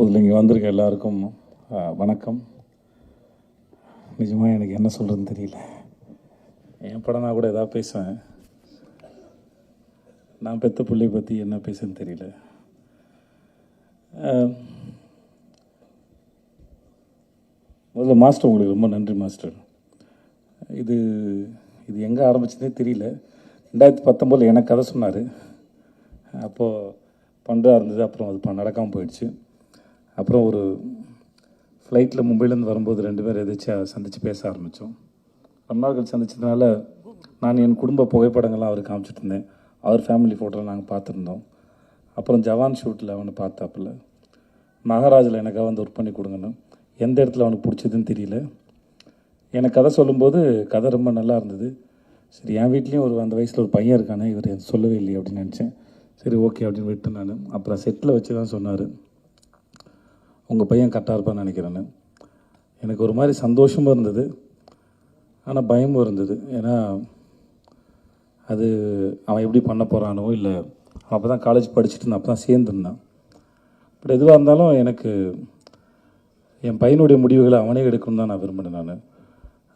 முதல்ல இங்கே வந்திருக்க எல்லாருக்கும் வணக்கம். நிஜமாக எனக்கு என்ன சொல்கிறதுன்னு தெரியல. என் படம்னா கூட எதாவது பேசுவேன். நான் பெற்ற பிள்ளையை பற்றி என்ன பேசுன்னு தெரியல. முதல்ல மாஸ்டர், உங்களுக்கு ரொம்ப நன்றி மாஸ்டர். இது எங்கே ஆரம்பிச்சதே தெரியல. 2019 எனக்கு கதை சொன்னார். அப்போது பண்ணுறா இருந்தது. அப்புறம் அது நடக்காமல் போயிடுச்சு. அப்புறம் ஒரு ஃப்ளைட்டில் மும்பையிலேருந்து வரும்போது 2 பேர் எதாச்சும் சந்தித்து பேச ஆரம்பித்தோம். ரொம்ப நாட்கள் சந்திச்சதுனால நான் என் குடும்ப புகைப்படங்கள்லாம் அவருக்கு காமிச்சிட்டு இருந்தேன். அவர் ஃபேமிலி ஃபோட்டோலாம் நாங்கள் பார்த்துருந்தோம். அப்புறம் ஜவான் ஷூட்டில் அவனை பார்த்தாப்புல. மகாராஜில் எனக்காக வந்து ஒர்க் பண்ணி கொடுங்கன்னு. எந்த இடத்துல அவனுக்கு பிடிச்சதுன்னு தெரியல. எனக்கு கதை சொல்லும்போது கதை ரொம்ப நல்லா இருந்தது. சரி, என் வீட்லேயும் அந்த வயசில் ஒரு பையன் இருக்கானே, இவர் சொல்லவே இல்லையே அப்படின்னு நினச்சேன். சரி, ஓகே அப்படின்னு விட்டு நான் அப்புறம் செட்டில் வச்சு தான் சொன்னார், உங்கள் பையன் கரெக்டாக இருப்பான்னு நினைக்கிறேன்னு. எனக்கு ஒரு மாதிரி சந்தோஷமும் இருந்தது, ஆனால் பயமும் இருந்தது. ஏன்னா அது அவன் எப்படி பண்ண போகிறானோ, இல்லை அவன் அப்போ தான் காலேஜ் படிச்சுட்டு இருந்தான், அப்போ தான் சேர்ந்துருந்தான். பட் எதுவாக இருந்தாலும் எனக்கு என் பையனுடைய முடிவுகளை அவனே எடுக்கணும்னு தான் நான் விரும்பினேன். நான்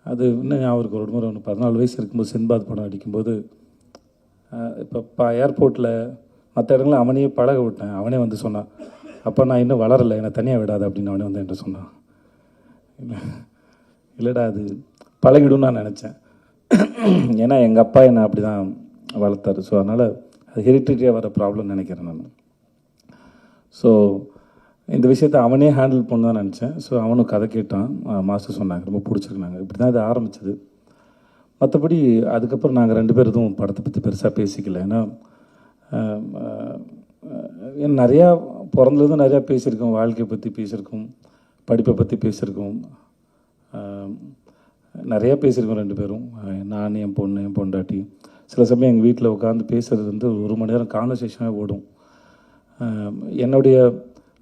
அது இன்னும் அவருக்கு ஒரு முறை 14 வயசு இருக்கும்போது சின்பாத் படம் அடிக்கும்போது இப்போ ஏர்போர்ட்டில் மற்ற இடங்களில் அவனையே பழக விட்டேன். அவனே வந்து சொன்னான், அப்போ நான் இன்னும் வளரலை, என்னை தனியாக விடாது அப்படின்னு அவனே வந்து என்கிட்ட சொன்னான். இல்லைடா, அது பழகிடும்னு நான் நினச்சேன். ஏன்னா எங்கள் அப்பா என்னை அப்படி தான் வளர்த்தாரு. ஸோ அதனால் அது ஹெரிடிட்டியாக வர ப்ராப்ளம் நினைக்கிறேன் நான். ஸோ இந்த விஷயத்தை அவனே ஹேண்டில் பண்ண தான் நினச்சேன். ஸோ அவனும் கதை கேட்டான், மாஸ்டர் சொன்னாங்க, ரொம்ப பிடிச்சிருக்குனாங்க. இப்படி தான் இது ஆரம்பித்தது. மற்றபடி அதுக்கப்புறம் நாங்கள் 2 பேர் எதுவும் படத்தை பற்றி பெருசாக பேசிக்கல. ஏன்னா நிறையா பிறந்ததும் நிறையா பேசியிருக்கோம், வாழ்க்கையை பற்றி பேசியிருக்கோம், படிப்பை பற்றி பேசியிருக்கோம், நிறையா பேசியிருக்கோம் 2 பேரும். நான், என் பொண்ணு, என் பொண்டாட்டி. சில சமயம் எங்கள் வீட்டில் உட்காந்து பேசுகிறது வந்து 1 மணி நேரம் கான்வர்சேஷனாக ஓடும்.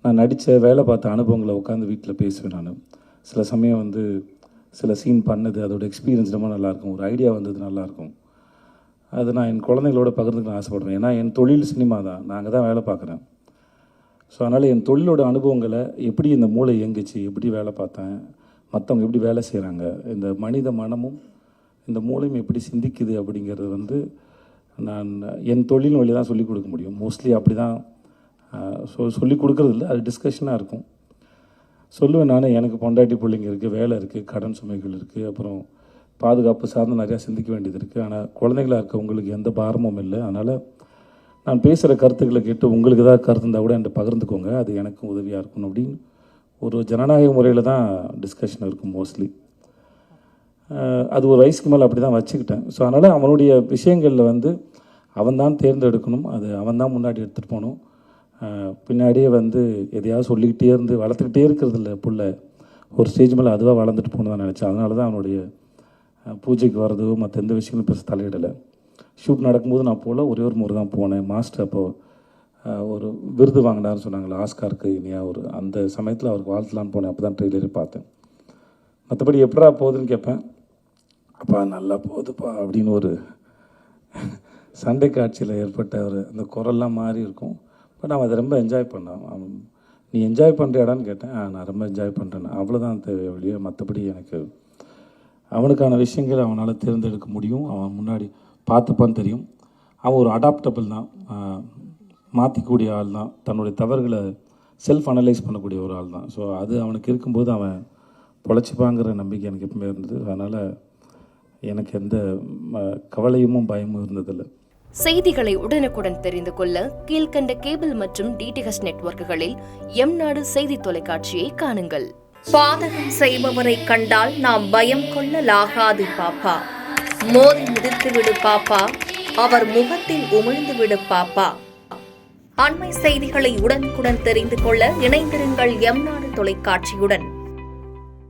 நான் நடித்த வேலை பார்த்த அனுபவங்களை உட்காந்து வீட்டில் பேசுவேன் நான். சில சமயம் வந்து சில சீன் பண்ணது, அதோடய எக்ஸ்பீரியன்ஸ் ரொம்ப நல்லாயிருக்கும், ஒரு ஐடியா வந்தது நல்லாயிருக்கும். அது நான் என் குழந்தைங்களோட பகிர்ந்துக்க ஆசைப்படுவேன். ஏன்னா என் தொழில் சினிமா தான், நாங்கள் தான் வேலை பார்க்குறேன். ஸோ அதனால் என் தொழிலோட அனுபவங்களை, எப்படி இந்த மூளை இயங்குச்சு, எப்படி வேலை பார்த்தேன், மற்றவங்க எப்படி வேலை செய்கிறாங்க, இந்த மனித மனமும் இந்த மூளையும் எப்படி சிந்திக்குது அப்படிங்கிறது வந்து நான் என் தொழில் வழி தான் சொல்லிக் கொடுக்க முடியும். மோஸ்ட்லி அப்படி தான் சொல்லிக் கொடுக்குறது இல்லை, அது டிஸ்கஷனாக இருக்கும். சொல்லுவேன் நான், எனக்கு பொண்டாட்டி பிள்ளைங்க இருக்குது, வேலை இருக்குது, கடன் சுமைகள் இருக்குது, அப்புறம் பாதுகாப்பு சார்ந்து நிறையா சிந்திக்க வேண்டியது இருக்குது. ஆனால் குழந்தைங்களாக இருக்க உங்களுக்கு எந்த பாரமும் இல்லை. அதனால் நான் பேசுகிற கருத்துக்களை கேட்டு உங்களுக்கு ஏதாவது கருத்து இருந்தால் கூட என்கிட்ட பகிர்ந்துக்கோங்க, அது எனக்கும் உதவியாக இருக்கணும் அப்படின்னு ஒரு ஜனநாயக முறையில் தான் டிஸ்கஷன் இருக்கும் மோஸ்ட்லி. அது ஒரு வயசுக்கு மேலே அப்படி தான் வச்சுக்கிட்டேன். ஸோ அதனால் அவனுடைய விஷயங்களில் வந்து அவன் தான் தேர்ந்தெடுக்கணும், அது அவன் தான் முன்னாடி எடுத்துகிட்டு போகணும். பின்னாடியே வந்து எதையாவது சொல்லிக்கிட்டே இருந்து வளர்த்துக்கிட்டே இருக்கிறது இல்லை புள்ள. ஒரு ஸ்டேஜ் மேலே அதுவாக வளர்ந்துட்டு போகணும் தான் நினச்சேன். அதனால தான் அவனுடைய பூஜைக்கு வர்றதோ மற்ற எந்த விஷயங்களும் பெருசு தலையிடலை. ஷூட் நடக்கும்போது நான் போகல, ஒரே ஒரு முறை தான் போனேன். மாஸ்டர் அப்போது ஒரு விருது வாங்கினார்னு சொன்னாங்களே, ஆஸ்காருக்கு இனியாக ஒரு அந்த சமயத்தில் அவருக்கு வாழ்த்தலான்னு போனேன். அப்போ தான் ட்ரெய்லரே பார்த்தேன். மற்றபடி எப்படா போகுதுன்னு கேட்பேன், அப்பா நல்லா போகுதுப்பா அப்படின்னு ஒரு சண்டை காட்சியில் ஏற்பட்ட ஒரு அந்த குரல்லாம் மாறி இருக்கும். பட் அவன் அதை ரொம்ப என்ஜாய் பண்ணான். நீ என்ஜாய் பண்ணுறியாடான்னு கேட்டேன். நான் ரொம்ப என்ஜாய் பண்ணுறேன், அவ்வளோதான் தேவை வழியே. மற்றபடி எனக்கு அவனுக்கான விஷயங்கள் அவனால் தேர்ந்தெடுக்க முடியும், அவன் முன்னாடி பார்த்துப்பான்னு தெரியும். அவன் ஒரு அடாப்டபிள் தான், மாற்றிக்கூடிய ஆள் தான், தன்னுடைய தவறுகளை செல்ஃப் அனலைஸ் பண்ணக்கூடிய ஒரு ஆள் தான். ஸோ அது அவனுக்கு இருக்கும்போது அவன் பொழைச்சிப்பாங்கிற நம்பிக்கை எனக்கு எப்பவுமே இருந்தது. அதனால் எனக்கு எந்த கவலையும் பயமும் இருந்ததில்லை. செய்திகளை உடனுக்குடன் தெரிந்து கொள்ள கீழ்கண்ட கேபிள் மற்றும் டிடிஹெச் நெட்வொர்க்குகளில் எம்நாடு செய்தி தொலைக்காட்சியை காணுங்கள். பாதகம் செய்பவரை கண்டால் நாம் பயம் கொள்ளலாகாது பாப்பா. மோதி மிதித்து விடு பாப்பா, அவர் முகத்தில் உமிழ்ந்து விடு பாப்பா. அண்மை செய்திகளை உடனுக்குடன் தெரிந்து கொள்ள இணைந்திருங்கள் எம்நாடு தொலைக்காட்சியுடன்.